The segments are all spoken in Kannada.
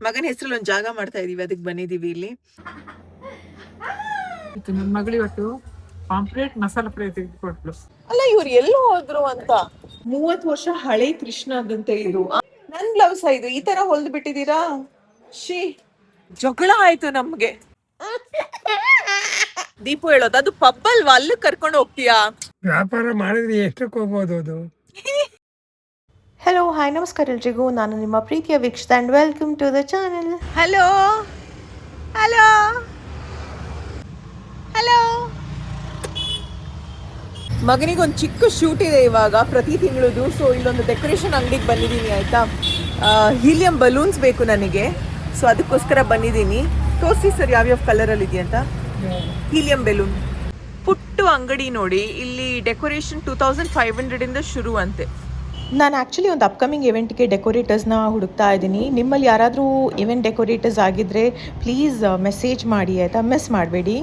ಮಗನ ಹೆಸರಲ್ಲಿ ಒಂದು ಜಾಗ ಮಾಡ್ತಾ ಇದೀವಿ, ಅದಕ್ಕೆ ಬಂದಿದೀವಿ ಇಲ್ಲಿ. ನನ್ನ ಮಗಳು ಇವತ್ತು ಪಾಂಪ್ಲೇಟ್ ಮಸಾಲ ಫ್ರೈ ತೆಗೆದುಕೊಟ್ಲು. ಅಲ್ಲ ಇವ್ರು ಎಲ್ಲೋ ಹೋದ್ರು ಅಂತ. 30 ವರ್ಷ ಹಳೆ ಕೃಷ್ಣದಂತೆ ಇದು. ನನ್ ಬ್ಲೌಸ್ ಇದು ಈ ತರ ಹೊಲ್ದು ಬಿಟ್ಟಿದೀರಾ? ಶೀ, ಜಗಳ ಆಯ್ತು ನಮ್ಗೆ. ದೀಪು ಹೇಳೋದು ಅದು ಪಬ್ ಅಲ್ವಾ, ಅಲ್ಲಿ ಕರ್ಕೊಂಡು ಹೋಗ್ತೀಯಾ? ವ್ಯಾಪಾರ ಮಾಡಿದ್ರೆ ಎಷ್ಟಕ್ಕೆ ಹೋಗ್ಬೋದು ಅದು. ಹಲೋ ಹಾಯ್ ನಮಸ್ಕಾರ ಎಲ್ರಿಗೂ, ನಾನು ನಿಮ್ಮ ಪ್ರೀತಿಯ Veekshitha and welcome to the channel. Hello hello hello. ಮಗನಿಗೊಂದು ಚಿಕ್ಕ ಶೂಟ್ ಇದೆ ಇವಾಗ ಪ್ರತಿ ತಿಂಗಳದು. ಸೊ ಇಲ್ಲೊಂದು ಡೆಕೋರೇಷನ್ ಅಂಗಡಿಗೆ ಬಂದಿದ್ದೀನಿ ಆಯ್ತಾ. ಹೀಲಿಯಂ ಬಲೂನ್ಸ್ ಬೇಕು ನನಗೆ, ಸೊ ಅದಕ್ಕೋಸ್ಕರ ಬಂದಿದ್ದೀನಿ. ತೋರಿಸಿ ಸರ್ ಯಾವ್ಯಾವ ಕಲರಲ್ಲಿ ಇದೆಯಂತ. ಹೀಲಿಯಂ ಬೆಲೂನ್ ಪುಟ್ಟು ಅಂಗಡಿ ನೋಡಿ. ಇಲ್ಲಿ ಡೆಕೋರೇಷನ್ 2500 ಇಂದ ಶುರು ಅಂತೆ. ನಾನು ಆ್ಯಕ್ಚುಲಿ ಒಂದು ಅಪ್ಕಮಿಂಗ್ ಇವೆಂಟ್ಗೆ ಡೆಕೋರೇಟರ್ಸ್ನ ಹುಡುಕ್ತಾ ಇದ್ದೀನಿ. ನಿಮ್ಮಲ್ಲಿ ಯಾರಾದರೂ ಇವೆಂಟ್ ಡೆಕೋರೇಟರ್ಸ್ ಆಗಿದ್ದರೆ ಪ್ಲೀಸ್ ಮೆಸೇಜ್ ಮಾಡಿ ಆಯಿತಾ, ಮಿಸ್ ಮಾಡಬೇಡಿ.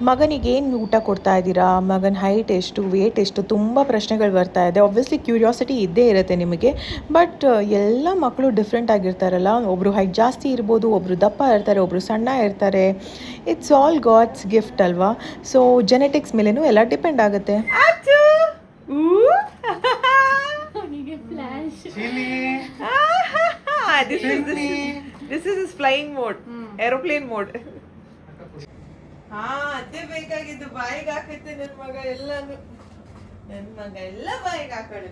ಮಗನಿಗೆ ಏನು ಊಟ ಕೊಡ್ತಾ ಇದ್ದೀರಾ, ಮಗನ ಹೈಟ್ ಎಷ್ಟು, ವೇಟ್ ಎಷ್ಟು, ತುಂಬ ಪ್ರಶ್ನೆಗಳು ಬರ್ತಾ ಇದೆ. ಆಬ್ವಿಯಸ್ಲಿ ಕ್ಯೂರಿಯಾಸಿಟಿ ಇದ್ದೇ ಇರುತ್ತೆ ನಿಮಗೆ. ಬಟ್ ಎಲ್ಲ ಮಕ್ಕಳು ಡಿಫ್ರೆಂಟ್ ಆಗಿರ್ತಾರಲ್ಲ, ಒಬ್ಬರು ಹೈಟ್ ಜಾಸ್ತಿ ಇರ್ಬೋದು, ಒಬ್ಬರು ದಪ್ಪ ಇರ್ತಾರೆ, ಒಬ್ಬರು ಸಣ್ಣ ಇರ್ತಾರೆ. ಇಟ್ಸ್ ಆಲ್ ಗಾಡ್ಸ್ ಗಿಫ್ಟ್ ಅಲ್ವಾ. ಸೊ ಜೆನೆಟಿಕ್ಸ್ ಮೇಲೇನೂ ಎಲ್ಲ ಡಿಪೆಂಡ್ ಆಗುತ್ತೆ. This is his flying mode, aeroplane mode. ಅದೇ ಬೇಕಾಗಿದ್ದು. ಬಾಯಿಗೆ ಹಾಕತ್ತೆ ನನ್ ಮಗ ಎಲ್ಲಾನು. ನನ್ ಮಗ ಎಲ್ಲ ಬಾಯಿಗೆ ಹಾಕಳು.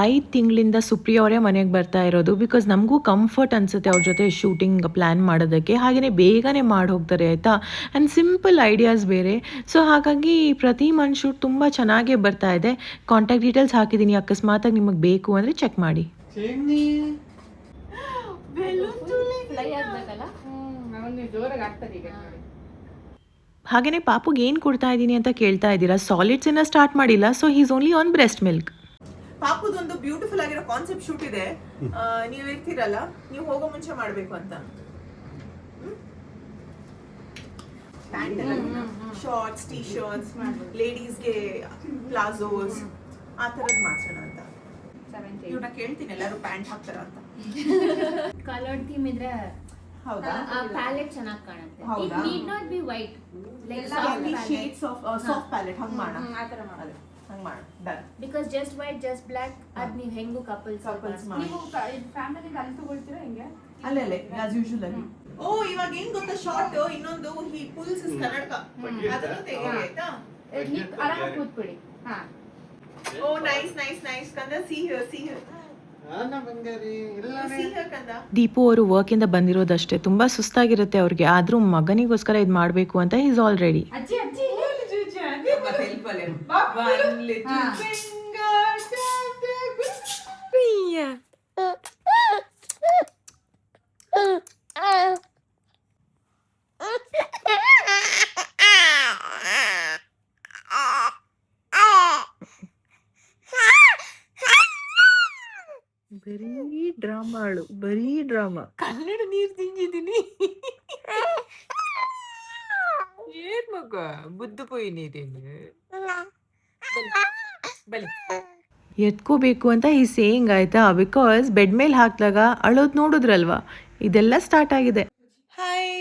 5 ತಿಂಗಳಿಂದ ಸುಪ್ರಿಯ ಅವರೇ ಮನೆಗೆ ಬರ್ತಾ ಇರೋದು. ಬಿಕಾಸ್ ನಮಗೂ ಕಂಫರ್ಟ್ ಅನಿಸುತ್ತೆ ಅವ್ರ ಜೊತೆ ಶೂಟಿಂಗ್ ಪ್ಲ್ಯಾನ್ ಮಾಡೋದಕ್ಕೆ. ಹಾಗೆಯೇ ಬೇಗನೆ ಮಾಡಿ ಹೋಗ್ತಾರೆ ಆಯಿತಾ. ಆ್ಯಂಡ್ ಸಿಂಪಲ್ ಐಡಿಯಾಸ್ ಬೇರೆ. ಸೊ ಹಾಗಾಗಿ ಪ್ರತಿ ಮಂತ್ ಶೂಟ್ ತುಂಬ ಚೆನ್ನಾಗೇ ಬರ್ತಾ ಇದೆ. ಕಾಂಟ್ಯಾಕ್ಟ್ ಡೀಟೇಲ್ಸ್ ಹಾಕಿದ್ದೀನಿ, ಅಕಸ್ಮಾತಾಗಿ ನಿಮಗೆ ಬೇಕು ಅಂದರೆ ಚೆಕ್ ಮಾಡಿ. ಹಾಗೆಯೇ ಪಾಪುಗೆ ಏನು ಕೊಡ್ತಾ ಇದ್ದೀನಿ ಅಂತ ಕೇಳ್ತಾ ಇದ್ದೀರಾ. ಸಾಲಿಡ್ಸ್ ಇನ್ನ ಸ್ಟಾರ್ಟ್ ಮಾಡಿಲ್ಲ, so he's only on breast milk. ಪಾಪುದೊಂದು ಬ್ಯೂಟಿಫುಲ್ ಆಗಿರೋ ಕಾನ್ಸೆಪ್ಟ್ ಶೂಟ್ ಇದೆ. ನೀವು ಇರ್ತೀರಲ್ಲ, ನೀವು ಹೋಗೋ ಮುಂಚೆ ಮಾಡ್ಬೇಕು ಅಂತ. ಶಾರ್ಟ್ಸ್, ಟೀ ಶರ್ಟ್ಸ್, ಲೇಡೀಸ್ಗೆ ಪ್ಲಾಜೋಸ್ ಆ ಥರದ್ದು ಮಾಡ್ಸೋಣ ಅಂತ. ಇವ್ರನ್ನ ಕೇಳ್ತೀನಿ ಎಲ್ಲರೂ ಪ್ಯಾಂಟ್ ಹಾಕ್ತಾರ ಅಂತ. ಕಲರ್ಡ್ ಥೀಮ್ ಇದ್ರೆ ಹೌದಾ, ಆ ಪ್ಯಾಲೆಟ್ ಚೆನ್ನಾಗಿ ಕಾಣುತ್ತೆ. It need not be white, like shades of soft palette ಹಂಗ್ ಮಾಡೋಣ. ಆ ಥರ ಮಾಡೋದು, ಹಂಗ್ ಮಾಡೋಣ. Done. Because just white just black ಅದ್ ನೀವು ಹೆಂಗು ಕಪಲ್ಸ್ ಮಾಡಿ. ನೀವು ಫ್ಯಾಮಿಲಿಗೆ ಅಲ್ಲಿ ತಗೊಳ್ತೀರಾ ಹೆಂಗೆ? ಅಲ್ಲೇ ಆಸ್ ಯೂಶುವಲ್ ಆಗಿ. ಓ ಇವಾಗ ಏನ್ ಗೊತ್ತಾ ಶಾರ್ಟ್, ಇನ್ನೊಂದು ಹಿ ಪುಲ್ಸ್ ಇಸ್ ಕನ್ನಡಕ, ಅದನ್ನು ತೆಗೆದು ಆಯ್ತಾ. ಆರಾಮಾಗಿ ಕೂತ್ಬಿಡಿ. ಹಾ, ಓ ನೈಸ್ ನೈಸ್ ನೈಸ್ ಕಂದ. See here, see here. Deepu ಅವರು ವರ್ಕಿಂದ ಬಂದಿರೋದಷ್ಟೇ, ತುಂಬ ಸುಸ್ತಾಗಿರುತ್ತೆ ಅವ್ರಿಗೆ. ಆದರೂ ಮಗನಿಗೋಸ್ಕರ ಇದು ಮಾಡಬೇಕು ಅಂತ ಈಸ್ ಆಲ್ ರೆಡಿ. ಅಜ್ಜಿ ಅಜ್ಜಿ ಬರೀ ಡ್ರಾಮಾಳು, ಬರೀ ಡ್ರಾಮಾ. ಕನ್ನಡ ನೀರು ತಿಂದಿದ್ದೀನಿ. ಏನ್ ಮಗ ಬುದ್ದು ಪೋಯಿ ನೀರೇನು ಬಲಿ ಎತ್ಕೋಬೇಕು ಅಂತ ಈ ಸೇಯಿಂಗ್ ಆಯ್ತಾ. ಬಿಕಾಸ್ ಬೆಡ್ ಮೇಲೆ ಹಾಕಿದಾಗ ಅಳೋದು ನೋಡಿದ್ರಲ್ವಾ, ಇದೆಲ್ಲ ಸ್ಟಾರ್ಟ್ ಆಗಿದೆ. ಹಾಯ್.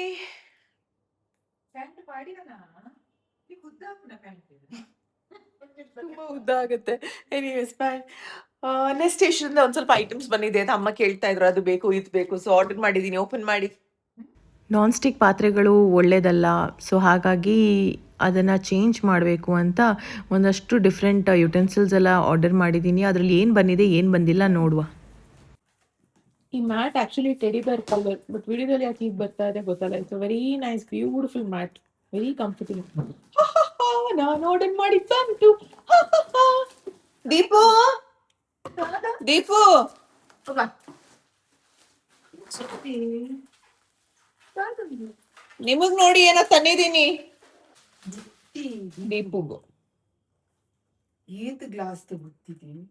ತುಂಬಾ ಉದ್ದ ಆಗುತ್ತೆ. ಎನಿವೇಸ್ ಪ್ಯಾಂಟ್ ನೆಕ್ಸ್ಟ್ ಸ್ಟೇಷನ್ ಒಂದ್ ಸ್ವಲ್ಪ ಐಟಮ್ಸ್ ಬಂದಿದೆ ಅಂತ ಅಮ್ಮ ಕೇಳ್ತಾ ಇದ್ರು, ಅದು ಬೇಕು ಇದು ಬೇಕು. ಸೊ ಆರ್ಡರ್ ಮಾಡಿದೀನಿ, ಓಪನ್ ಮಾಡಿ. ನಾನ್ ಸ್ಟಿಕ್ ಪಾತ್ರೆಗಳು ಒಳ್ಳೆಯದಲ್ಲ, ಸೊ ಹಾಗಾಗಿ ಅದನ್ನು ಚೇಂಜ್ ಮಾಡಬೇಕು ಅಂತ ಒಂದಷ್ಟು ಡಿಫ್ರೆಂಟ್ ಯುಟೆನ್ಸಿಲ್ಸ್ ಎಲ್ಲ ಆರ್ಡರ್ ಮಾಡಿದ್ದೀನಿ. ಅದರಲ್ಲಿ ಏನು ಬಂದಿದೆ ಏನು ಬಂದಿಲ್ಲ ನೋಡುವ. ಈ ಮ್ಯಾಟ್ ಆಕ್ಚುಲಿ ಟೆಡಿ ಬೇರ್ ಕಲರ್, ಬಟ್ ವಿಡಿಯೋದಲ್ಲಿ ಯಾಕೆ ಈಗ ಬರ್ತಾ ಇದೆ ಗೊತ್ತಲ್ಲ. It's very nice beautiful mat, very comfortable. ನಾನು ಆರ್ಡರ್ ಮಾಡಿ ಬಂತು. ದೀಪು ದೀಪು ನಿಮಗ್ ನೋಡಿ ಏನೋ ತಂದಿದ್ದೀನಿ ದೀಪುಗು. ಏತ್ ಗ್ಲಾಸ್ ತಗೋತಿದ್ದೀನಿ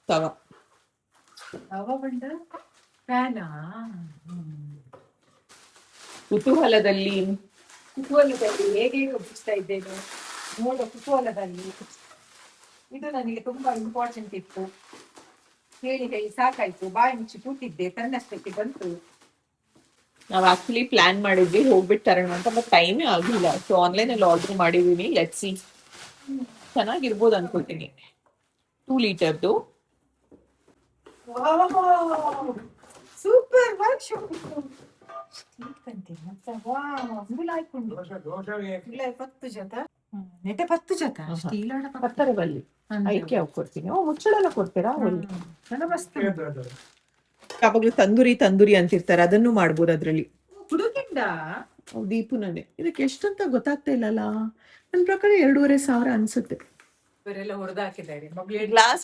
ತಗೋ. ಬಂಡ ಫ್ಯಾನಾ? ಕುತೂಹಲದಲ್ಲಿ ಹೇಗೆ ಒಪ್ಪಿಸ್ತಾ ಇದ್ದೇನೆ ನೋಡೋ ಕುತೂಹಲದಲ್ಲಿ. ಇದು ನನಗೆ ತುಂಬಾ ಇಂಪಾರ್ಟೆಂಟ್ ಇತ್ತು. ಹೇಳಿ ಸಾಕಾಯ್ತು, ಬಾಯಿ ಮುಚ್ಚಿ ಕೂತಿದ್ದೆ, ತನ್ನಷ್ಟಕ್ಕೆ ಬಂತು. ನಾವು ಆಕ್ಚುಲಿ ಪ್ಲಾನ್ ಮಾಡಿದ್ವಿ ಹೋಗ್ಬಿಟ್ಟು ತರೋಣ ಅಂತ, ಬಟ್ ಟೈಮೇ ಆಗಿಲ್ಲ. ಸೊ ಆನ್ಲೈನ್ ಅಲ್ಲಿ ಆರ್ಡರ್ ಮಾಡಿದೀನಿ. ಲೆಟ್ಸ್ ಸಿ, ಚೆನ್ನಾಗಿರ್ಬೋದು ಅನ್ಕೊಳ್ತೀನಿ. 2 ಲೀಟರ್ದು ಸೂಪರ್ ವರ್ಕ್ ಬಲ್ಲಿ ಐಕೆ ಕೊಡ್ತೀನಿ. ಮುಚ್ಚಳನ ಕೊಡ್ತೀರಾ? ಯಾವಾಗ್ಲೂ ತಂದೂರಿ ಅಂತಿರ್ತಾರೆ, ಅದನ್ನು ಮಾಡ್ಬೋದು ಅದ್ರಲ್ಲಿ. ದೀಪುನೇ ಇದಕ್ಕೆ ಎಷ್ಟಂತ ಗೊತ್ತಾಗ್ತಾ ಇಲ್ಲಲ್ಲ. ನನ್ನ ಪ್ರಕಾರ 2,500 ಅನ್ಸುತ್ತೆ. ಇವರೆಲ್ಲ ಹೊಡೆದಾಕಿದ್ದಾರೆ ಗ್ಲಾಸ್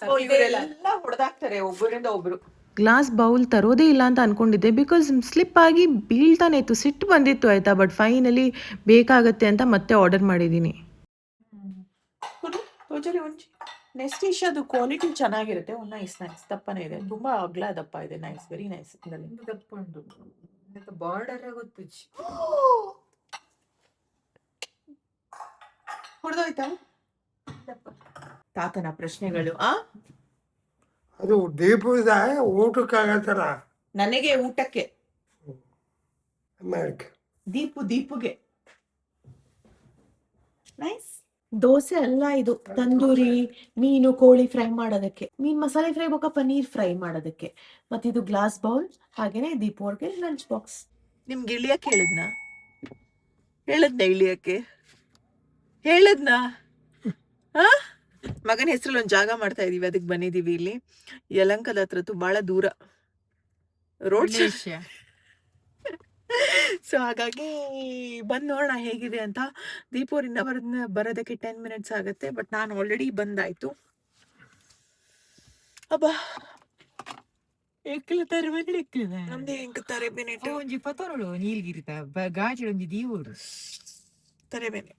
ಎಲ್ಲ ಹೊಡೆದಾಕ್ತಾರೆ ಒಬ್ಬರಿಂದ ಒಬ್ರು. ಗ್ಲಾಸ್ ಬೌಲ್ ತರೋದೇ ಇಲ್ಲ ಅಂತ ಅನ್ಕೊಂಡಿದ್ದೆ, ಬಿಕಾಸ್ ಸ್ಲಿಪ್ ಆಗಿ ಬೀಳ್ತಾನೆ ಇತ್ತು. ಸಿಟ್ಟು ಬಂದಿತ್ತು ಆಯಿತಾ. ಬಟ್ ಫೈನಲಿ ಬೇಕಾಗತ್ತೆ ಅಂತ ಮತ್ತೆ ಆರ್ಡರ್ ಮಾಡಿದ್ದೀನಿ. ಒಂಚಿ ನೆಕ್ಸ್ಟ್ ಅದು ಕ್ವಾಲಿಟಿ ಚೆನ್ನಾಗಿರುತ್ತೆ. ನೈಸ್ ದಪ್ಪನೇ ಇದೆ, ತುಂಬಾ ಅಗ್ಲ ದಪ್ಪ ಇದೆ. Nice, very nice. ದಪ್ಪ ಉಂಟು, ಬಾರ್ಡರ್ ಗೊತ್ತು. ಹೊಡೆದೋಯ್ತಾ ತಾತನ ಪ್ರಶ್ನೆಗಳು? ಅದು ದೀಪದ ಊಟಕ್ಕಾಗತ್ತಲ್ಲ. ನನಗೆ ಊಟಕ್ಕೆ, ಅಮೆರಿಕ ದೀಪುಗೆ. ನೈಸ್. ದೋಸೆ ಅಲ್ಲ ಇದು, ತಂದೂರಿ ಮೀನು ಕೋಳಿ ಫ್ರೈ ಮಾಡೋದಕ್ಕೆ, ಮೀನ್ ಮಸಾಲೆ ಫ್ರೈ ಬೇಕಾ ಪನ್ನೀರ್ ಫ್ರೈ ಮಾಡೋದಕ್ಕೆ. ಮತ್ತೆ ಇದು ಗ್ಲಾಸ್ ಬೌಲ್, ಹಾಗೇನೆ ದೀಪು ಅವ್ರಿಗೆ ಲಂಚ್ ಬಾಕ್ಸ್. ನಿಮ್ಗೆ ಇಳಿಯಕ್ಕೆ ಹೇಳದ್ನ ಇಳಿಯಕ್ಕೆ ಹೇಳದ್ನಾ? ಮಗನ ಹೆಸರಲ್ಲಿ ಒಂದು ಜಾಗ ಮಾಡ್ತಾ ಇದೀವಿ, ಅದಕ್ಕೆ ಬಂದಿದೀವಿ. ಇಲ್ಲಿ ಯಲಂಕದ ಹತ್ರ ಬಹಳ ದೂರ ರೋಡ್. ಸೊ ಹಾಗಾಗಿ ಬಂದ್ ನೋಡೋಣ ಹೇಗಿದೆ ಅಂತ. ದೀಪೂರಿಂದ ಬರೋದಕ್ಕೆ 10 ಮಿನಿಟ್ಸ್ ಆಗುತ್ತೆ, ಬಟ್ ನಾನು ಆಲ್ರೆಡಿ ಬಂದಾಯ್ತು. ಅಬ್ಬಾ ನಮ್ದೇ ತರೆಬೇನೆ ಒಂಜಿ ಪತೋರಳು ನೀಲ್ಗಿರಿತ ಗಾಜಿ ಒಂಜಿ ದೀವೂರು ತರೆಬೇನೆ.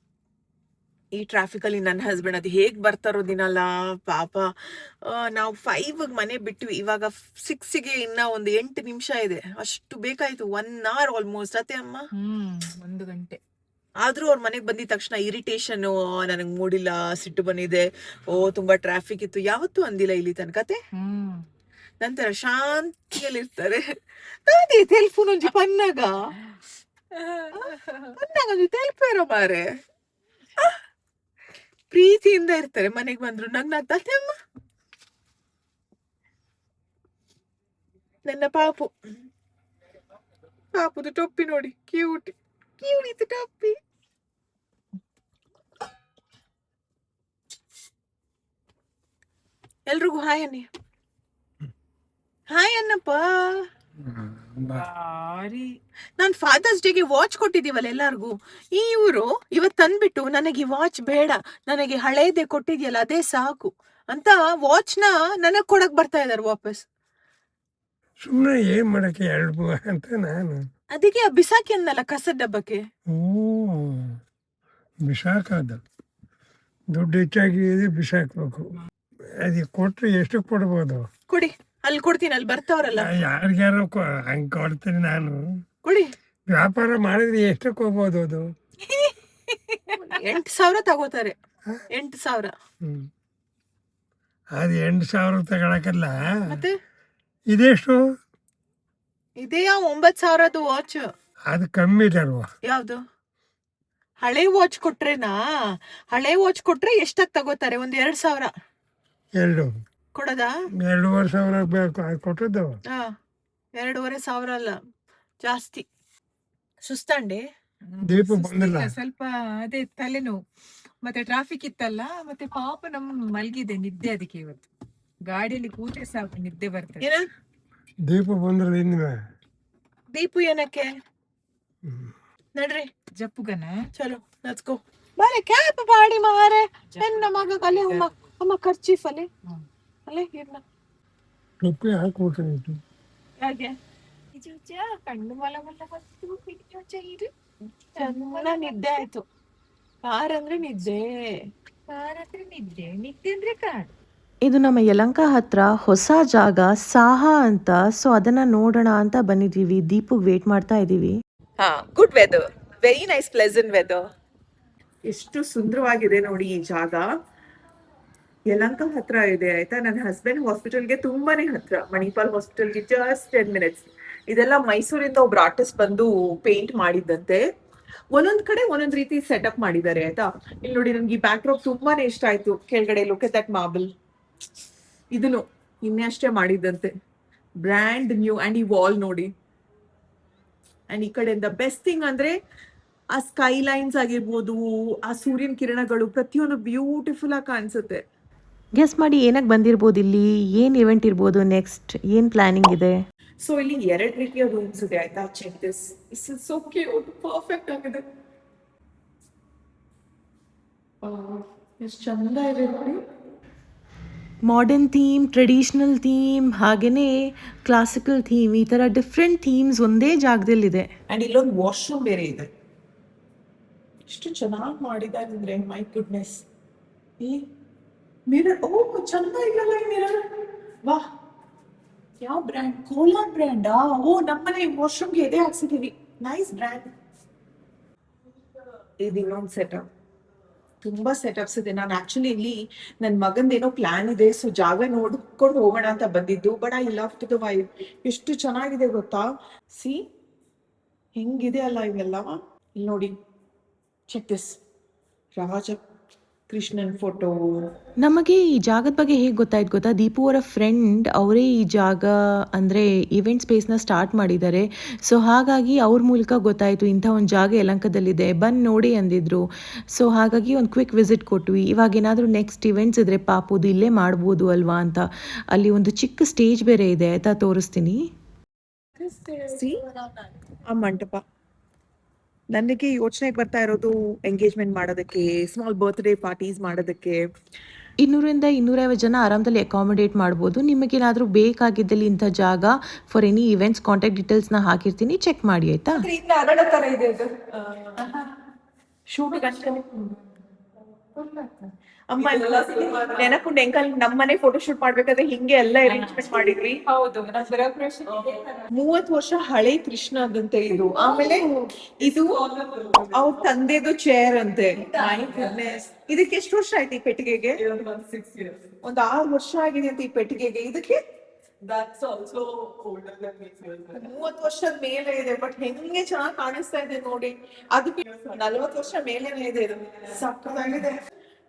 ಈ ಟ್ರಾಫಿಕ್ ಅಲ್ಲಿ ನನ್ನ ಹಸ್ಬೆಂಡ್ ಅದು ಹೇಗ್ ಬರ್ತಾರೋ ದಿನಲ್ಲ ಪಾಪ. ನಾವು 5 ಮನೆ ಬಿಟ್ವಿ, ಇವಾಗ 6ಗೆ ಇನ್ನ ಒಂದು 8 ನಿಮಿಷ ಇದೆ. ಅಷ್ಟು ಬೇಕಾಯ್ತು, 1 hour ಆಲ್ಮೋಸ್ಟ್. ಅತ್ತೆ ಅಮ್ಮ 1 ಗಂಟೆ. ಆದ್ರೂ ಅವ್ರ ಮನೆಗ್ ಬಂದಿದ ತಕ್ಷಣ ಇರಿಟೇಷನ್, ನನಗ್ ಮೂಡಿಲ್ಲ, ಸಿಟ್ಟು ಬಂದಿದೆ, ತುಂಬಾ ಟ್ರಾಫಿಕ್ ಇತ್ತು, ಯಾವತ್ತೂ ಅಂದಿಲ್ಲ ಇಲ್ಲಿ ತನಕತೆ. ನಂತರ ಶಾಂತಿಯಲ್ಲಿರ್ತಾರೆ. ನಾನೇ ತೆಲ್ಫೋನ್ ಒಂಜಿ ಪನ್ನಾಗ ಒಂಜಿ ತೆಲ್ಪೇರೋ ಮಾರೆ, ಪ್ರೀತಿಯಿಂದ ಇರ್ತಾರೆ. ಮನೆಗ್ ಬಂದ್ರು ನನ್ನ ಅಮ್ಮ, ನನ್ನ ಪಾಪುದು ಟೊಪ್ಪಿ ನೋಡಿ, ಕ್ಯೂಟ್ ಇತ್ತು ಟೊಪ್ಪಿ. ಎಲ್ರಿಗೂ ಹಾಯ್ ಅನ್ನಿ. ಹಾಯ್ ಅನ್ನಪ್ಪ. ನಾನ್ ಫಾದರ್ಸ್ ಡೇಗೆ ವಾಚ್ ಕೊಟ್ಟಿದೀವಲ್ಲ ಎಲ್ಲಾರ್ಗು. ಇವರು ಇವತ್ ತಂದ್ಬಿಟ್ಟು ನನಗೆ ವಾಚ್ ಬೇಡ, ನನಗೆ ಹಳೇದೇ ಕೊಟ್ಟಿದ್ಯಲ್ಲ ಅದೇ ಸಾಕು ಅಂತ ವಾಚ್ ನ ನನಗ್ ಕೊಡಕ್ ಬರ್ತಾ ಇದಾರೆ ವಾಪಸ್. ಸುಮ್ಮನೆ ಏನ್ ಮಾಡಕ್ಕೆ 2 ಅಂತ ನಾನು ಅದಕ್ಕೆ ಬಿಸಾಕಿ ಅನ್ನಲ್ಲ ಕಸದ ಡಬ್ಬಕ್ಕೆ. ಬಿಸಾಕದ ದುಡ್ಡು ಹೆಚ್ಚಾಗಿದೆ, ಬಿಸಾಕ್ಬೇಕು. ಅದಕ್ಕೆ ಕೊಟ್ರೆ ಎಷ್ಟು ಕೊಡ್ಬೋದು? ಕೊಡಿ, ಅಲ್ಲಿ ಕೊಡ್ತೀನಿ, ಅಲ್ಲಿ ಬರ್ತಾವ್ರಲ್ಲ. ಯಾರಿಗ್ಯಾರು ಹಂಗೆ ಕೊಡ್ತೀನಿ ನಾನು. ಕೊಡಿ. ವ್ಯಾಪಾರ ಮಾಡಿದ್ರೆ ಎಷ್ಟಕ್ಕೆ ಹೋಗ್ಬೋದು? ಅದು 8,000 ತಗೋತಾರೆ. 8,000. ಅದು 8,000 ತಗೊಳಕಲ್ಲ. ಮತ್ತೆ ಇದೆಷ್ಟು? ಇದೆಯಾ 9,000 ವಾಚ್. ಅದು ಕಮ್ಮಿ ಇಲ್ಲಲ್ವಾ? ಯಾವ್ದು? ಹಳೆ ವಾಚ್ ಕೊಟ್ರೆನಾ? ಹಳೆ ವಾಚ್ ಕೊಟ್ರೆ ಎಷ್ಟಾಗ್ ತಗೋತಾರೆ? 2,000 2 ಕೊಡದಾ? 2,500 ಬೇಕು. ಅದು ಕೊಟ್ಟದ್ದು 2,500 ಅಲ್ಲ, ಜಾಸ್ತಿ. ಸುಸ್ತಂಡೆ ದೀಪ ಬಂದಿಲ್ಲ. ಸ್ವಲ್ಪ ಅದೇ ತಲೆನೋವು, ಮತ್ತೆ ಟ್ರಾಫಿಕ್ ಇತ್ತಲ್ಲ, ಮತ್ತೆ ಪಾಪ ಮಲ್ಗಿದೆ, ನಿದ್ದೆ. ಅದಕ್ಕೆ ಇವತ್ತು ಗಾಡಿಯಲ್ಲಿ ಕೂತ್ರೆ ಸಾಕು ನಿದ್ದೆ ಬರ್ತದೆ. ಏನ ದೀಪ ಬಂದ್ರೆ ಇನ್ನು ದೀಪು ಏನಕ್ಕೆ? ನಡ್ರಿ ಜಪ್ಪುಗನ ಚಲೋ ಲೆಟ್ಸ್ ಗೋ. ಬಾರೆ ಕ್ಯಾಪ್ ಬಾಡಿ ಮಾರೆ ನನ್ನ ಮಗ ಕಲೆ ಅಮ್ಮ ಖರ್ಚೀಫ್ ಅಲ್ಲೇ ಇರ್ನ ಟೊಪ್ಪಿ ಹಾಕ್ಬಿಡ್ತೀನಿ. ಹಾಗೆ ಕಣ್ಣು ಮಲ ಚೆನ್ನ ನಿದ್ದೆ ಆಯ್ತು. ಕಾರ್ ಅಂದ್ರೆ ನಿದ್ದೆ ಅಂದ್ರೆ ಕಾರ್. ಇದು ನಮ್ಮ ಯಲಂಕ ಹತ್ರ ಹೊಸ ಜಾಗ ಸಾಹಾ ಅಂತ. ಸೊ ಅದನ್ನು ನೋಡೋಣ ಅಂತ ಬಂದಿದ್ದೀವಿ. ದೀಪುಗೆ ವೇಟ್ ಮಾಡ್ತಾ ಇದ್ದೀವಿ. ಹಾ, good weather, very nice pleasant weather. ಎಷ್ಟು ಸುಂದರವಾಗಿದೆ ನೋಡಿ ಈ ಜಾಗ. ಯಲಹಂಕ ಹತ್ರ ಇದೆ ಆಯ್ತಾ. ನನ್ನ ಹಸ್ಬೆಂಡ್ ಹಾಸ್ಪಿಟಲ್ಗೆ ತುಂಬಾನೇ ಹತ್ರ, ಮಣಿಪಾಲ್ ಹಾಸ್ಪಿಟಲ್ಗೆ ಜಸ್ಟ್ 10 minutes. ಇದೆಲ್ಲ ಮೈಸೂರಿಂದ ಒಬ್ರು ಆರ್ಟಿಸ್ಟ್ ಬಂದು ಪೇಂಟ್ ಮಾಡಿದ್ದಂತೆ. ಒಂದೊಂದ್ ಕಡೆ ಒಂದೊಂದ್ ರೀತಿ ಸೆಟಪ್ ಮಾಡಿದ್ದಾರೆ ಆಯ್ತಾ. ಇಲ್ಲಿ ನೋಡಿ, ನನ್ಗೆ ಈ ಬ್ಯಾಕ್ ಡ್ರಾಪ್ ತುಂಬಾನೇ ಇಷ್ಟ ಆಯ್ತು. ಕೆಳಗಡೆ ಲುಕ್ ಎಟ್ ದಟ್ ಮಾರ್ಬಲ್, ಇದನ್ನು ಇನ್ನೇ ಅಷ್ಟೇ ಮಾಡಿದ್ದಂತೆ, ಬ್ರ್ಯಾಂಡ್ ನ್ಯೂ. ಅಂಡ್ ಈ ವಾಲ್ ನೋಡಿ, ಅಂಡ್ ಈ ಕಡೆಯಿಂದ ಬೆಸ್ಟ್ ಥಿಂಗ್ ಅಂದ್ರೆ ಆ ಸ್ಕೈ ಲೈನ್ಸ್ ಆಗಿರ್ಬೋದು, ಆ ಸೂರ್ಯನ ಕಿರಣಗಳು, ಪ್ರತಿಯೊಂದು ಬ್ಯೂಟಿಫುಲ್ ಆಗಿ ಕಾಣಿಸುತ್ತೆ. ಗೆಸ್ ಮಾಡಿ ಏನಕ್ಕೆ ಬಂದಿರ್ಬೋದು ಇಲ್ಲಿ, ಏನು ಇವೆಂಟ್ ಇರ್ಬೋದು, ನೆಕ್ಸ್ಟ್ ಏನು ಪ್ಲಾನಿಂಗ್ ಇದೆ? ಸೊ ಇಲ್ಲಿ 2 ರೀತಿಯ ರೂಮ್ಸ್ ಇದೆ ಆಯ್ತಾ. Check this, is so cute, perfect ಆಗಿದೆ. ಎಷ್ಟು ಚಂದ ಇದೆ ನೋಡಿ. ಮಾಡರ್ನ್ ಥೀಮ್, ಟ್ರೆಡಿಷ್ನಲ್ ಥೀಮ್, ಹಾಗೆಯೇ ಕ್ಲಾಸಿಕಲ್ ಥೀಮ್, ಈ ಥರ ಡಿಫ್ರೆಂಟ್ ಥೀಮ್ಸ್ ಒಂದೇ ಜಾಗದಲ್ಲಿದೆ. ಅಂಡ್ ಇಲ್ಲೊಂದು ವಾಶ್ರೂಮ್ ಬೇರೆ ಇದೆ. ಎಷ್ಟು ಚೆನ್ನಾಗಿ ಮಾಡಿದ್ದಾರೆ ಅಂದ್ರೆ, ಮೈ ಗುಡ್ನೆಸ್. ಈ ಮಿರರ್, ಓ ಚಂದ ಇದೆಲ್ಲ ಈ ಮಿರರ್. ವಾ, ಯಾವ ಬ್ರ್ಯಾಂಡ್? ಕೋಲಾರ್ ಬ್ರ್ಯಾಂಡಾ? ಓ, ನಮ್ಮನೆ ವಾಶ್ರೂಮ್ಗೆ ಇದೇ ಹಾಕ್ಸಿದೀವಿ. Nice brand. ಇದು ಇನ್ನೊಂದು ಸೆಟಪ್, ತುಂಬಾ ಸೆಟಪ್ಸ್ ಇದೆ. ನಾನು ಆಕ್ಚುಲಿ ಇಲ್ಲಿ ನನ್ನ ಮಗಂದೇನೋ ಪ್ಲಾನ್ ಇದೆ, ಸೊ ಜಾಗ ನೋಡ್ಕೊಂಡು ಹೋಗೋಣ ಅಂತ ಬಂದಿದ್ದು. But I love to the vibe. ಎಷ್ಟು ಚೆನ್ನಾಗಿದೆ ಗೊತ್ತಾ. ಸಿ ಹೆಂಗಿದೆ ಅಲ್ಲ ಇವೆಲ್ಲ. ಇಲ್ಲಿ ನೋಡಿ, ಚೆಕ್ ದಿಸ್, ರಾಜ ಕೃಷ್ಣನ್ ಫೋಟೋ. ನಮಗೆ ಈ ಜಾಗದ ಬಗ್ಗೆ ಹೇಗೆ ಗೊತ್ತಾಯ್ತು ಗೊತ್ತಾ? ದೀಪು ಅವರ ಫ್ರೆಂಡ್ ಅವರೇ ಈ ಜಾಗ ಅಂದರೆ ಇವೆಂಟ್ ಸ್ಪೇಸ್ನ ಸ್ಟಾರ್ಟ್ ಮಾಡಿದ್ದಾರೆ. ಸೊ ಹಾಗಾಗಿ ಅವ್ರ ಮೂಲಕ ಗೊತ್ತಾಯಿತು ಇಂಥ ಒಂದು ಜಾಗ ಯಲಹಂಕದಲ್ಲಿದೆ, ಬಂದು ನೋಡಿ ಅಂದಿದ್ರು. ಸೊ ಹಾಗಾಗಿ ಒಂದು ಕ್ವಿಕ್ ವಿಸಿಟ್ ಕೊಟ್ವಿ. ಇವಾಗ ಏನಾದರೂ ನೆಕ್ಸ್ಟ್ ಇವೆಂಟ್ಸ್ ಇದ್ದರೆ ಪಾಪುದು ಇಲ್ಲೇ ಮಾಡ್ಬೋದು ಅಲ್ವಾ ಅಂತ. ಅಲ್ಲಿ ಒಂದು ಚಿಕ್ಕ ಸ್ಟೇಜ್ ಬೇರೆ ಇದೆ ಆಯಿತಾ, ತೋರಿಸ್ತೀನಿ. ಆ ಮಂಟಪ ನನಗೆ ಯೋಚನೆಗೆ ಬರ್ತಾ ಇರೋದು, ಎಂಗೇಜ್ಮೆಂಟ್ ಮಾಡೋದಕ್ಕೆ, ಸ್ಮಾಲ್ ಬರ್ತ್ಡೇ ಪಾರ್ಟೀಸ್ ಮಾಡೋದಕ್ಕೆ. 200 ಇಂದ 250 ಜನ ಆರಾಮದಲ್ಲಿ ಅಕಾಮಿಡೇಟ್ ಮಾಡ್ಬೋದು. ನಿಮಗೇನಾದರೂ ಬೇಕಾಗಿದ್ದಲ್ಲಿ ಇಂಥ ಜಾಗ ಫಾರ್ ಎನಿ ಇವೆಂಟ್ಸ್ ಕಾಂಟ್ಯಾಕ್ಟ್ ಡೀಟೇಲ್ಸ್ನ ಹಾಕಿರ್ತೀನಿ, ಚೆಕ್ ಮಾಡಿ ಆಯಿತಾ. ತರ ಇದೆ ಇದು. ಶೂಟ್ ಅಮ್ಮ ನೆನಪು ನೆಂಕಲ್ ನಮ್ಮನೆ ಫೋಟೋ ಶೂಟ್ ಮಾಡ್ಬೇಕಾದ್ರೆ ಹಿಂಗೆ ಎಲ್ಲ ಅರೇಂಜ್ಮೆಂಟ್ ಮಾಡಿದ್ವಿ. ಹೌದು, 30 ವರ್ಷ ಹಳೆ ಕೃಷ್ಣ ಅದಂತೆ ಇದು. ಆಮೇಲೆ ಇದು ಅವ್ರ ತಂದೆದು ಚೇರ್ ಅಂತೆ. ಇದಕ್ಕೆ ಎಷ್ಟು ವರ್ಷ ಆಯ್ತು ಈ ಪೆಟ್ಟಿಗೆಗೆ? ಒಂದು 6 ವರ್ಷ ಆಗಿದೆ ಅಂತ ಈ ಪೆಟ್ಟಿಗೆಗೆ. ಇದಕ್ಕೆ 30 ವರ್ಷದ ಮೇಲೆ ಇದೆ. ಬಟ್ ಹೆಂಗೆ ಚೆನ್ನಾಗಿ ಕಾಣಿಸ್ತಾ ಇದೆ ನೋಡಿ. ಅದಕ್ಕೆ 40 ವರ್ಷ ಮೇಲೇನೆ ಇದೆ. ಇದು ಸಕ್ಕತ್ತಾಗಿದೆ.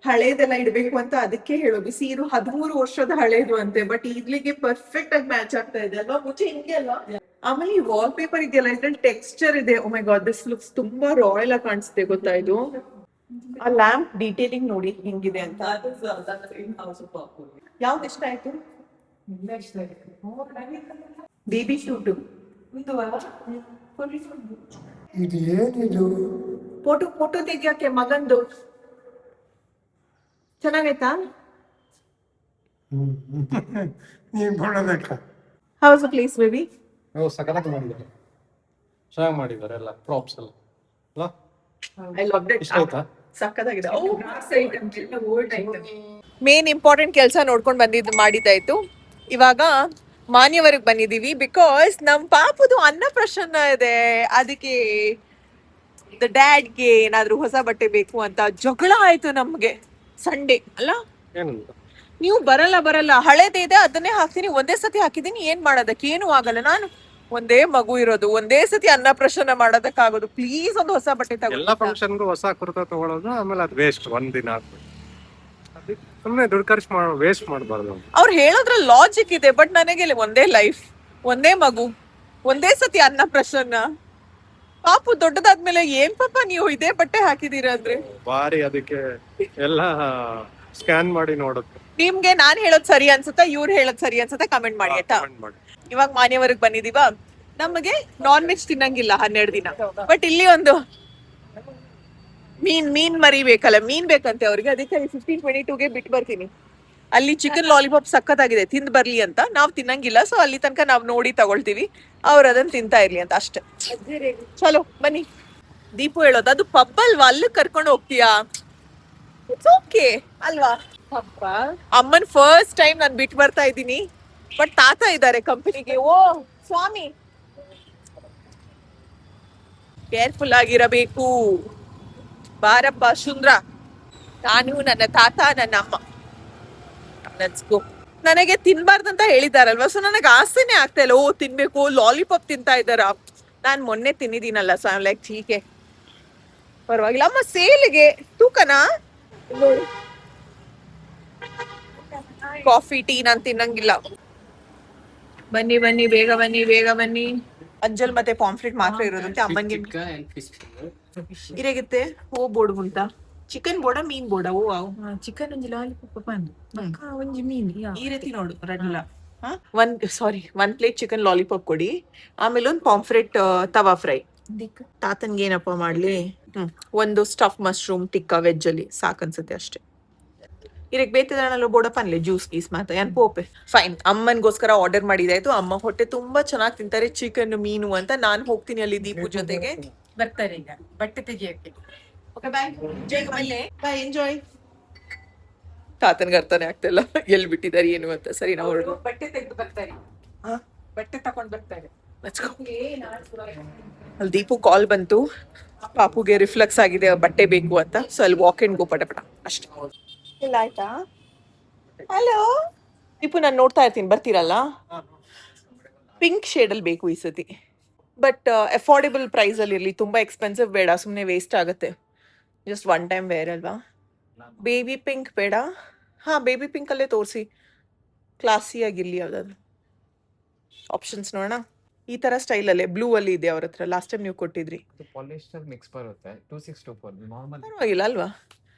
ಹಳೇದೆಲ್ಲ ಇಡ್ಬೇಕು ಅಂತ ಅದಕ್ಕೆ ಹೇಳೋದು. ಇದು 13 ವರ್ಷದ ಹಳೇದು ಅಂತೆ. ಬಟ್ ಇದ್ಲಿಗೆ ಪರ್ಫೆಕ್ಟ್ ಆಗಿ ಮ್ಯಾಚ್ ಆಗ್ತಾ ಇದೆ ಅಲ್ವಾ. ಮುಂಚೆ ಹಿಂಗೆ ಅಲ್ಲ. ಆಮೇಲೆ ಈ ವಾಲ್ ಪೇಪರ್ ಇದೆಯಲ್ಲ, ಇದ್ರಲ್ಲಿ ಟೆಕ್ಸ್ಚರ್ ಇದೆ. ಓ ಮೈ ಗಾಡ್, ದಿಸ್ ಲುಕ್ಸ್ ತುಂಬಾ ರಾಯಲ್ ಆಗಿ ಕಾಣಿಸುತ್ತೆ ಗೊತ್ತಾ ಇದು. ಆ ಲ್ಯಾಂಪ್ ಡೀಟೇಲಿಂಗ್ ನೋಡಿ ಹೆಂಗಿದೆ ಅಂತ. ಯಾವ್ದು ಇಷ್ಟ ಆಯ್ತು? ಬೇಬಿ ಶೂಟ್ ಇದು ಏನಿದು? ಫೋಟೋ ತೆಗಿಯಕ್ಕೆ ಮಗಂದು. ಚೆನ್ನಾಗೈತಾ? ನೀನ್ ಕೊಡೋದಕ್ಕ ಹೌಸ್ ಪ್ಲೀಸ್ ಬೇಬಿ. ಸಕಲಾಗಿ ಮಾಡಿದ್ದಾರೆ, ಚೆನ್ನಾಗಿ ಮಾಡಿದ್ದಾರೆ ಎಲ್ಲ ಪ್ರಾಪ್ಸ್ ಎಲ್ಲ ಅಲ್ಲ. I love it. ಇಷ್ಟ ಆಯ್ತಾ? ಸಕ್ಕತ್ತಾಗಿದೆ. ಮೇನ್ ಇಂಪಾರ್ಟೆಂಟ್ ಕೆಲಸ ನೋಡ್ಕೊಂಡು ಮಾಡಿದ್ದಾಯ್ತು. ಇವಾಗ ಮಾನ್ಯವರೆಗೆ ಬಂದಿದೀವಿ. ಬಿಕಾಸ್ ನಮ್ ಪಾಪುದು ಅನ್ನಪ್ರಾಶನ ಇದೆ. ಅದಕ್ಕೆ ಡ್ಯಾಡ್ಗೆ ಏನಾದ್ರು ಹೊಸ ಬಟ್ಟೆ ಬೇಕು ಅಂತ ಜಗಳ ಆಯ್ತು ನಮ್ಗೆ. ಸಂಡೇ ಅಲ್ಲ, ಏನಂತ ನೀವು ಬರಲ್ಲ ಹಳೇದೇ ಇದೆ ಅದನ್ನೇ ಹಾಕ್ತೀನಿ. ಒಂದೇ ಸತಿ ಹಾಕಿದೀನಿ, ಏನ್ ಮಾಡೋದಕ್ಕೆ ಏನು ಆಗಲ್ಲ. ನಾನು ಒಂದೇ ಮಗು ಇರೋದು, ಒಂದೇ ಸತಿ ಅನ್ನಪ್ರಾಶನ ಮಾಡೋದಕ್ಕಾಗೋದು. ಪ್ಲೀಸ್ ಒಂದು ಹೊಸ ಬಟ್ಟೆ ಎಲ್ಲ ಫಂಕ್ಷನ್ಗೂ ಹೊಸ ಕುರ್ತಾ ತಗೊಳ್ಳೋದು, ಆಮೇಲೆ ಅದು ವೇಸ್ಟ್. ಒಂದಿನ ಹಾಕ್ಬಿಟ್ಟು ಸುಮ್ಮನೆ ದುಡ್ಡು ಖರ್ಚು ವೇಸ್ಟ್ ಮಾಡಬಾರ್ದು. ಅವ್ರು ಹೇಳೋದ್ರಲ್ಲಿ ಲಾಜಿಕ್ ಇದೆ. ಬಟ್ ನನಗೆ ಒಂದೇ ಲೈಫ್, ಒಂದೇ ಮಗು, ಒಂದೇ ಸತಿ ಅನ್ನಪ್ರಾಶನ. ಪಾಪು ದೊಡ್ಡದಾದ್ಮೇಲೆ ಏನ್ ಪಾಪ ನೀವು ಇದೇ ಬಟ್ಟೆ ಹಾಕಿದೀರ ಅಂದ್ರೆ ಬಾರಿ ಅದಕ್ಕೆ ಎಲ್ಲ ಸ್ಕ್ಯಾನ್ ಮಾಡಿ ನೋಡುತ್ತೆ. ನಿಮ್ಗೆ ನಾನ್ ಹೇಳೋದ್ ಸರಿ ಅನ್ಸುತ್ತಾ, ಇವ್ರು ಹೇಳೋದ್ ಸರಿ ಅನ್ಸುತ್ತಾ? ಕಮೆಂಟ್ ಮಾಡಿ ಆಯ್ತಾ. ಇವಾಗ ಮಾನ್ಯವರೆಗೆ ಬಂದಿದೀವ. ನಮಗೆ ನಾನ್ ವೆಜ್ ತಿನ್ನಂಗಿಲ್ಲ 12 ದಿನ. ಬಟ್ ಇಲ್ಲಿ ಒಂದು ಮೀನ್ ಮರಿ ಬೇಕಲ್ಲ, ಮೀನ್ ಬೇಕಂತೆ ಅವ್ರಿಗೆ. ಅದಕ್ಕೆ 15-22ಗೆ ಬಿಟ್ಟು ಬರ್ತೀನಿ. ಅಲ್ಲಿ ಚಿಕನ್ ಲಾಲಿಪಾಪ್ ಸಖತ್ತಾಗಿದೆ, ತಿಂದ್ ಬರ್ಲಿ ಅಂತ. ನಾವ್ ತಿನ್ನಂಗಿಲ್ಲ, ಸೊ ಅಲ್ಲಿ ತನಕ ನಾವ್ ನೋಡಿ ತಗೊಳ್ತೀವಿ. ಅವ್ರು ಅದನ್ನ ತಿಂತಾ ಇರ್ಲಿ ಅಂತ ಅಷ್ಟೇ. ಚಲೋ ಬನ್ನಿ. ದೀಪು ಹೇಳೋದು ಅದು ಪಬ್ ಅಲ್ವಾ, ಅಲ್ಲಿ ಕರ್ಕೊಂಡು ಹೋಗ್ತೀಯಾ? ಇಟ್ಸ್ ಓಕೆ ಅಲ್ವಾ? ಅಮ್ಮನ್ ಫಸ್ಟ್ ಟೈಮ್ ನಾನು ಬಿಟ್ಟು ಬರ್ತಾ ಇದ್ದೀನಿ. ಬಟ್ ತಾತ ಇದ್ದಾರೆ ಕಂಪನಿಗೆ. ಓ ಸ್ವಾಮಿ, ಕೇರ್ಫುಲ್ ಆಗಿರಬೇಕು. ಬಾರಪ್ಪ ಸುಂದ್ರ, ನಾನು ನನ್ನ ತಾತ ನನ್ನ ಅಮ್ಮ. Let's go. ನನಗೆ ತಿನ್ಬಾರ್ದಂತ ಹೇಳಿದಾರಲ್ವಾ, ಸೊ ನನಗೆ ಆಸೆನೆ ಆಗ್ತಾ ಇಲ್ಲ. ಓ ತಿನ್ಬೇಕು, ಲಾಲಿಪಾಪ್ ತಿಂತಾ ಇದ್ದಾರ. ನಾನು ಮೊನ್ನೆ ತಿನ್ನಿದೀನಲ್ಲ, ಸೊ ಐ ಲೈಕ್ ಹೀಗೆ ಪರವಾಗಿಲ್ಲ. ಅಮ್ಮ ಸೇಲಿಗೆ ತೂಕನಾ ನೋಡಿ. ಕಾಫಿ ಟೀ ನಾನು ತಿನ್ನಂಗಿಲ್ಲ. ಬನ್ನಿ ಬನ್ನಿ, ಬೇಗ ಬನ್ನಿ ಬೇಗ ಬನ್ನಿ. ಅಂಜಲ್ ಮತ್ತೆ ಪಾಂಫ್ಲೆಟ್ ಮಾತ್ರ ಇರೋದಂತೆ. ಅಮ್ಮನಿಗೆ ಇರೇಗಿತ್ತೆ. ಓ ಬೋರ್ಡ್ ಉಂಟಾ? ಚಿಕನ್ ಬೋರ್ಡ ಮೀನ್ ಬೋರ್ಡ? ಓ ಚಿಕನ್ ಒಂಜಿ ಲಾಲಿಪಾಪ್ ಬಂದು ಒಂಜಿ ಮೀನ್ ಈ ರೀತಿ ನೋಡು ರಡ್ಲ. ಒನ್ ಪ್ಲೇಟ್ ಚಿಕನ್ ಲಾಲಿಪಾಪ್ ಕೊಡಿ, ಆಮೇಲೆ ಒಂದು ಪಾಂಫ್ರೆಟ್ ತವಾ ಫ್ರೈ. ತಾತನ್ಗೆ ಏನಪ್ಪ ಮಾಡ್ಲಿ? ಒಂದು ಸ್ಟಫ್ ಮಶ್ರೂಮ್ ಟಿಕ್ಕಾ ವೆಜ್ ಅಲ್ಲಿ ಸಾಕನ್ಸುತ್ತೆ ಅಷ್ಟೇ. ಇರಕ್ ಬೇತಿದಾಣಲ್ಲ ಬೋಡ ಪನ್ಲೆ ಜ್ಯೂಸ್ ಗೀಸ್ ಮಾತ ಏನ್ ಪೋಪೆ. Fine, ಅಮ್ಮನ್ಗೋಸ್ಕರ order ಮಾಡಿದಾಯ್ತು. ಅಮ್ಮ ಹೊಟ್ಟೆ ತುಂಬಾ ಚೆನ್ನಾಗಿ ತಿಂತಾರೆ ಚಿಕನ್ ಮೀನು ಅಂತ. ನಾನು ಹೋಗ್ತೀನಿ ಅಲ್ಲಿ ದೀಪು ಜೊತೆಗೆ. ಬರ್ತಾರೆ ಈಗ ಬಟ್ಟೆ ತೆಗಿಯಕ್ಕೆ. Okay bye. ಬಾಯ್, ಎಂಜಾಯ್. ತಾತನ್ಗೆ ಅರ್ಥನೇ ಆಗ್ತಿಲ್ಲ ಎಲ್ಲಿ ಬಿಟ್ಟಿದ್ದಾರೆ ಏನು ಅಂತ. ಸರಿ ನಾವು ಹೊರಡು. ಬಟ್ಟೆ ತೆಗೆದು ಬರ್ತಾರೆ, ಬಟ್ಟೆ ತಕೊಂಡ್ ಬರ್ತಾರೆ. ಅಲ್ಲಿ ದೀಪು ಕಾಲ್ ಬಂತು, ಪಾಪುಗೆ ರಿಫ್ಲೆಕ್ಸ್ ಆಗಿದೆ ಬಟ್ಟೆ ಬೇಕು ಅಂತ. ಸೊ ಅಲ್ಲಿ ವಾಕ್ ಅಂಡ್ ಗೋ ಪಟ ಅಷ್ಟೇ. ಇಲ್ಲ ಆಯ್ತಾ? ಹಲೋ ದೀಪು, ನಾನು ನೋಡ್ತಾ ಇರ್ತೀನಿ, ಬರ್ತೀರಲ್ಲ? ಪಿಂಕ್ ಶೇಡಲ್ಲಿ ಬೇಕು ಈ ಸತಿ, ಬಟ್ ಅಫೋರ್ಡೆಬಲ್ ಪ್ರೈಸಲ್ಲಿ ಇರಲಿ. ತುಂಬ ಎಕ್ಸ್ಪೆನ್ಸಿವ್ ಬೇಡ, ಸುಮ್ಮನೆ ವೇಸ್ಟ್ ಆಗುತ್ತೆ. ಜಸ್ಟ್ ಒನ್ ಟೈಮ್ ವೇರ್ ಅಲ್ವಾ? ಬೇಬಿ ಪಿಂಕ್ ಬೇಡ. ಹಾಂ, ಬೇಬಿ ಪಿಂಕಲ್ಲೇ ತೋರಿಸಿ, ಕ್ಲಾಸಿ ಆಗಿರಲಿ ಯಾವುದಾದ್ರು. ಆಪ್ಷನ್ಸ್ ನೋಡೋಣ. ಈ ಥರ ಸ್ಟೈಲಲ್ಲೇ ಬ್ಲೂ ಅಲ್ಲಿ ಇದೆ ಅವ್ರ ಹತ್ರ. ಲಾಸ್ಟ್ ಟೈಮ್ ನೀವು ಕೊಟ್ಟಿದ್ರಿ. ಪಾಲಿಸ್ಟರ್ ಮಿಕ್ಸ್ ಬರುತ್ತೆ 2624 ನಾರ್ಮಲ್ ಪರವಾಗಿಲ್ಲ ಅಲ್ವಾ?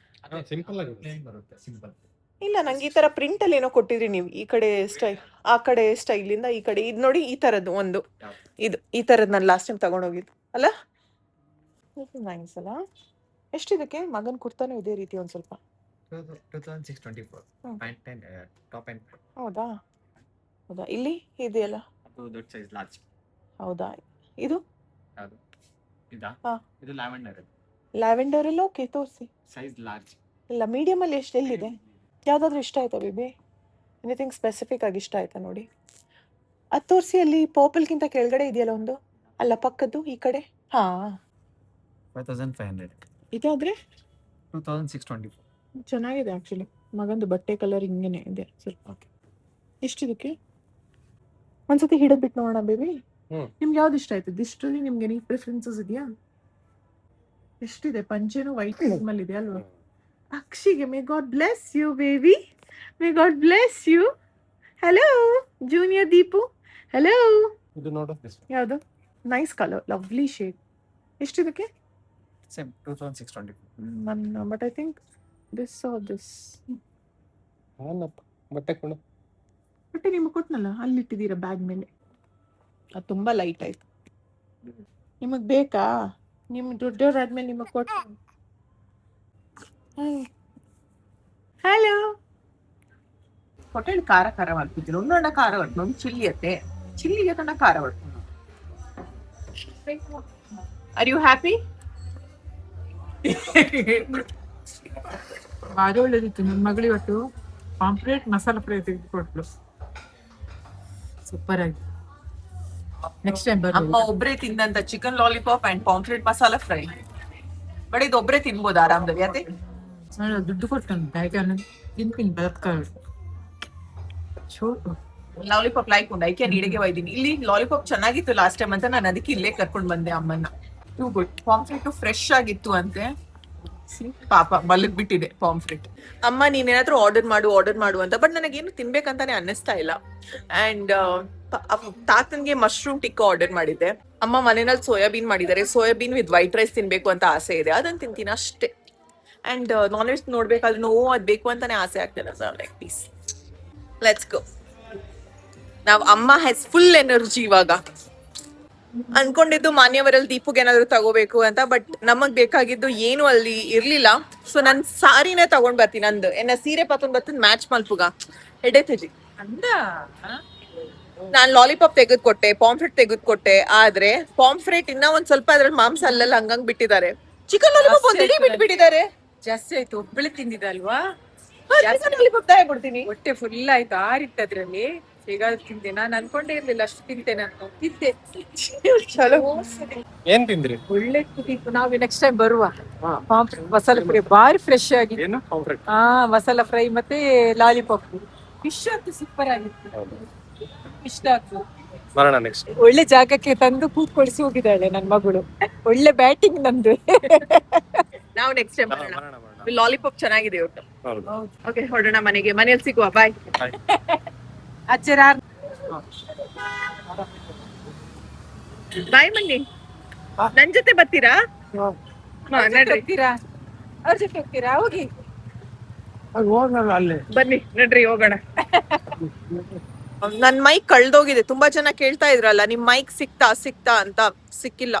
ಸಿಂಪಲ್ ಆಗಿ ಬರುತ್ತೆ. ಸಿಂಪಲ್ ಇಲ್ಲ, ನಂಗೆ ಈ ಥರ ಪ್ರಿಂಟಲ್ಲಿ ಏನೋ ಕೊಟ್ಟಿದ್ರಿ ನೀವು. ಈ ಕಡೆ ಸ್ಟೈಲ್, ಆ ಕಡೆ ಸ್ಟೈಲಿಂದ ಈ ಕಡೆ ಇದು ನೋಡಿ. ಈ ಥರದ್ದು ಒಂದು ಇದು, ಈ ಥರದ್ದು ನಾನು ಲಾಸ್ಟ್ ಟೈಮ್ ತಗೊಂಡೋಗಿದ್ದು ಅಲ್ಲ. ನೈಸ್ ಅಲ್ಲ? ಎಷ್ಟಿದಕ್ಕೆ? ಮಗನ ಕುರ್ತಾನು ಇದೇ ರೀತಿ ಒಂದು ಸ್ವಲ್ಪ. 2624 ಪ್ಯಾಂಟ್ ಅಂಡ್ ಟಾಪ್ ಅಂಡ್. ಹೌದಾ ಹೌದಾ, ಇಲ್ಲಿ ಇದೆಯಲ್ಲ. ಅದು ದೊಡ್ಡ ಸೈಜ್ ಲಾರ್ಜ್. ಹೌದಾ, ಇದು ಯಾವುದು ಇದಾ? ಹಾ. ಇದು ಲ್ಯಾವೆಂಡರ್. ಲ್ಯಾವೆಂಡರ್ ಎಲ್ಲ ಓಕೆ, ತೋರಿಸಿ. Size large. ಇಲ್ಲ, ಮೀಡಿಯಮಲ್ಲಿ ಎಷ್ಟು ಎಲ್ಲಿದೆ? ಯಾವುದಾದ್ರೂ ಇಷ್ಟ ಆಯ್ತಾ ಬೇಬಿ? ಎನಿಥಿಂಗ್ ಸ್ಪೆಸಿಫಿಕ್ ಆಗಿ ಇಷ್ಟ ಆಯ್ತಾ ನೋಡಿ? ಅದು ತೋರಿಸಿ. ಅಲ್ಲಿ ಪರ್ಪಲ್ಗಿಂತ ಕೆಳಗಡೆ ಇದೆಯಲ್ಲ ಒಂದು, ಅಲ್ಲ ಪಕ್ಕದ್ದು ಈ ಕಡೆ. ಹಾಂ, 5500. ಇದಾದ್ರೆ 2624. ಚೆನ್ನಾಗಿದೆ ಆ್ಯಕ್ಚುಲಿ. ಮಗಂದು ಬಟ್ಟೆ ಕಲರ್ ಹಿಂಗೇನೆ ಇದೆ ಸ್ವಲ್ಪ. ಓಕೆ, ಎಷ್ಟಿದಕ್ಕೆ? ಒಂದ್ಸತಿ ಹಿಡಿದು ಬಿಟ್ಟು ನೋಡೋಣ ಬೇಬಿ. ಹ್ಮ್. ನಿಮ್ಗೆ ಯಾವ್ದು ಇಷ್ಟ ಆಯ್ತು? ಇಷ್ಟರಲ್ಲಿ ನಿಮ್ಗೆ ಏನು ಪ್ರಿಫರೆನ್ಸಸ್ ಇದೆಯಾ? ಎಷ್ಟಿದೆ? ಪಂಚೆನೂ ವೈಟ್ ಮೇಲೆ ಇದೆ ಅಲ್ವಾ? ಅಕ್ಷಿಗೆ may God bless you baby, may God bless you. Hello junior Deepu, hello. ಇದು ನೋಡು. ಯಾವುದು? Nice colour, lovely shade. ಎಷ್ಟಿದಕ್ಕೆ? ಸೇಮ್ 2624. ನನ್ನ but I think this are this. ಹಾನಪ್ಪ ಬಟ್ಟೆ ಕೊಡು. ಬಟ್ಟೆ ನಿಮಗೆ ಕೊಟ್ನಲ್ಲ, ಅಲ್ಲಿಟ್ಟಿದ್ದೀರಾ ಬ್ಯಾಗ್ ಮೇಲೆ. ಅದು ತುಂಬ ಲೈಟ್ ಆಯ್ತು. ನಿಮಗೆ ಬೇಕಾ? ನಿಮ್ಮ ದೊಡ್ಡವರಾದ್ಮೇಲೆ ನಿಮಗೆ ಕೊಟ್ಟು. ಹಲೋ. ಹೊಟ್ಟೆಲಿ ಖಾರ ಖಾರ ಮಾಡ್ತಿದ್ದೀನಿ. ಒಂದೊಂದು ಖಾರ ಹೊಟ್ಟು, ಒಂದು ಚಿಲ್ಲಿ ಅತ್ತೆ. ಚಿಲ್ಲಿಗೆ ಕಣ್ಣ ಖಾರ ಹೊಟ್ಟು. Are you happy? ಭಾರಿ ಒಳ್ಳೇದಿತ್ತು. ನನ್ನ ಮಗಳು ಇವತ್ತು ಪಾಂಪ್ಲೆಟ್ ಮಸಾಲ ಫ್ರೈ ತೆಗೆದುಕೊಟ್ಲು, ಸೂಪರ್ ಆಗಿ. ನೆಕ್ಸ್ಟ್ ಟೈಮ್ ಅಮ್ಮ ಒಬ್ಬರೇ ತಿಂದಂತ chicken lollipop and pomfret masala fry. But ಇದು ಒಬ್ಬರೇ ತಿನ್ಬೋದು ಆರಾಮದಲ್ಲಿ. ಅದೇ ದುಡ್ಡು ಕೊಡ್ತಾನೆ ತಿಂತೀನಿ ಬದುಕಾಳು. ಚೋಟು ಲಾಲಿಪಾಪ್ ಲೈಕ್ ಉಂಟು. ಐಕೆ ನೀಡಿಗೆ ಒಯ್ದೀನಿ. ಇಲ್ಲಿ ಲಾಲಿಪಾಪ್ ಚೆನ್ನಾಗಿತ್ತು ಲಾಸ್ಟ್ ಟೈಮ್ ಅಂತ ನಾನು ಅದಕ್ಕೆ ಇಲ್ಲೇ ಕರ್ಕೊಂಡು ಬಂದೆ ಅಮ್ಮನ್ನ. Too good. ಪಾಂಫ್ರೆಟ್ ಫ್ರೆಶ್ ಆಗಿತ್ತು ಅಂತೆ. ಪಾಪ ಮಲಗ್ ಬಿಟ್ಟಿದೆ ಪಾಂಫ್ರೆಟ್. ಅಮ್ಮ ನೀನೇನಾದ್ರೂ ಆರ್ಡರ್ ಮಾಡು ಅಂತ, ಬಟ್ ನನಗೇನು ತಿನ್ಬೇಕಂತಾನೆ ಅನ್ನಿಸ್ತಾ ಇಲ್ಲ. ಅಂಡ್ ತಾತನ್ಗೆ ಮಶ್ರೂಮ್ ಟಿಕ್ಕ ಆರ್ಡರ್ ಮಾಡಿದ್ದೆ. ಅಮ್ಮ ಮನೆಯಲ್ಲಿ ಸೋಯಾಬೀನ್ ಮಾಡಿದ್ದಾರೆ. ಸೋಯಾಬೀನ್ ವಿತ್ ವೈಟ್ ರೈಸ್ ತಿನ್ಬೇಕು ಅಂತ ಆಸೆ ಇದೆ, ಅದನ್ನ ತಿಂತೀನಿ ಅಷ್ಟೇ. ಅಂಡ್ ನಾನ್ ವೆಜ್ ನೋಡ್ಬೇಕಾದ್ರೆ ಅದ್ ಬೇಕು ಅಂತಾನೆ ಆಸೆ ಆಗ್ತಿಲ್ಲ. Sir like please let's go. ನಾವು ಅಮ್ಮ ಹ್ಯಾಸ್ ಫುಲ್ ಎನರ್ಜಿ ಇವಾಗ. ಅನ್ಕೊಂಡಿದ್ದು ಮಾನ್ಯವರಲ್ಲಿ ದೀಪುಗೆ ಏನಾದ್ರು ತಗೋಬೇಕು ಅಂತ, ಬಟ್ ನಮಗ್ ಬೇಕಾಗಿದ್ದು ಏನು ಅಲ್ಲಿ ಇರ್ಲಿಲ್ಲ. ಸೊ ನನ್ ಸಾರಿನೇ ತಗೊಂಡ್ ಬರ್ತೀನಿ. ನಂದು ಎನ್ನ ಸೀರೆ ಪತ್ತೊಂದ್ ಬರ್ತೀನಿ ಮ್ಯಾಚ್ ಮಲ್ಪುಗ ಎಡೆತಜಿ ಅಂದ. ನಾನ್ ಲಾಲಿಪಾಪ್ ತೆಗೆದ್ಕೊಟ್ಟೆ, ಪಾಂಫ್ರೆಟ್ ತೆಗೆದ್ಕೊಟ್ಟೆ. ಆದ್ರೆ ಪಾಂಫ್ರೆಟ್ ಇನ್ನ ಒಂದ್ ಸ್ವಲ್ಪ ಅದ್ರಲ್ಲಿ ಮಾಂಸ ಅಲ್ಲೆಲ್ಲ ಹಂಗಂಗ್ ಬಿಟ್ಟಿದ್ದಾರೆ. ಚಿಕನ್ ಲಾಲಿಪಾಪ್ ಒಂದಿಡೀ ಬಿಟ್ಬಿಟ್ಟಿದ್ದಾರೆ. ಜಾಸ್ತಿ ಆಯ್ತು. ಒಬ್ಬಳೆ ತಿಂದಿದ್ದಲ್ವಾ, ಚಿಕನ್ ಲಾಲಿಪಾಪ್ ತಗೊಳ್ತೀನಿ. ಹೊಟ್ಟೆ ಫುಲ್ ಆಯ್ತು. ಆರಿತ್ತು ಅದ್ರಲ್ಲಿ. ಈಗ ತಿಂದೆ. ನಾನು ಅನ್ಕೊಂಡೇ ಇರ್ಲಿಲ್ಲ ಅಷ್ಟು ತಿಂತೇನೆ ಅಂತ. ತಿಂದೆ. ಚಲೋ. ಏನ್ ತಿಂದ್ರಿ? ಒಳ್ಳೆ ಕುದೀತು. ನಾವು ನೆಕ್ಸ್ಟ್ ಟೈಮ್ ಬರುವ. ಮಸಾಲ ಫ್ರೈ ಬಾರಿ ಫ್ರೆಶ್ ಆಗಿದೆ. ಏನು ಪಾಂಫ್ರೆಟ್? ಮಸಾಲ ಫ್ರೈ ಮತ್ತೆ ಲಾಲಿಪಾಪ್. ಫಿಶ್ ಅಂತೂ ಸೂಪರ್ ಆಗಿತ್ತು. ಇಷ್ಟ ಆಗ್ತದೆ. ಬರೋಣ ನೆಕ್ಸ್ಟ್. ಒಳ್ಳೆ ಜಾಗಕ್ಕೆ ತಂದು ಕೂತ್ಕೊಳಿಸಿ ಹೋಗಿದ್ದಾಳೆ ನನ್ನ ಮಗಳು. ಒಳ್ಳೆ ಬ್ಯಾಟಿಂಗ್ ನಂದು. ನಾವು ನೆಕ್ಸ್ಟ್ ಟೈಮ್ ಬರೋಣ. ಲಾಲಿಪಾಪ್ ಚೆನ್ನಾಗಿದೆ ಒಟ್ಟು. ಹೌದು. ಓಕೆ ಹೊರಡೋಣ ಮನೆಗೆ. ಮನೇಲಿ ಸಿಗುವ. ಬಾಯ್. ಅಚ್ಚರ ಬಾಯ್ ಮನ್ನಿ. ನನ್ ಜೊತೆ ಬರ್ತೀರಾ? ನಡ್ರಿ ಹೋಗ್ತೀರಾ? ಅವ್ರ ಜೊತೆ ಹೋಗ್ತೀರಾ? ಹೋಗಿ. ಅದು ಹೋಗಲ್ಲ ಅಲ್ಲಿ. ಬನ್ನಿ ನಡ್ರಿ ಹೋಗೋಣ. ನನ್ ಮೈಕ್ ಕಳ್ದೋಗಿದೆ. ತುಂಬಾ ಜನ ಕೇಳ್ತಾ ಇದ್ರಲ್ಲ ನಿಮ್ ಮೈಕ್ ಸಿಕ್ತಾ ಅಂತ. ಸಿಕ್ಕಿಲ್ಲ.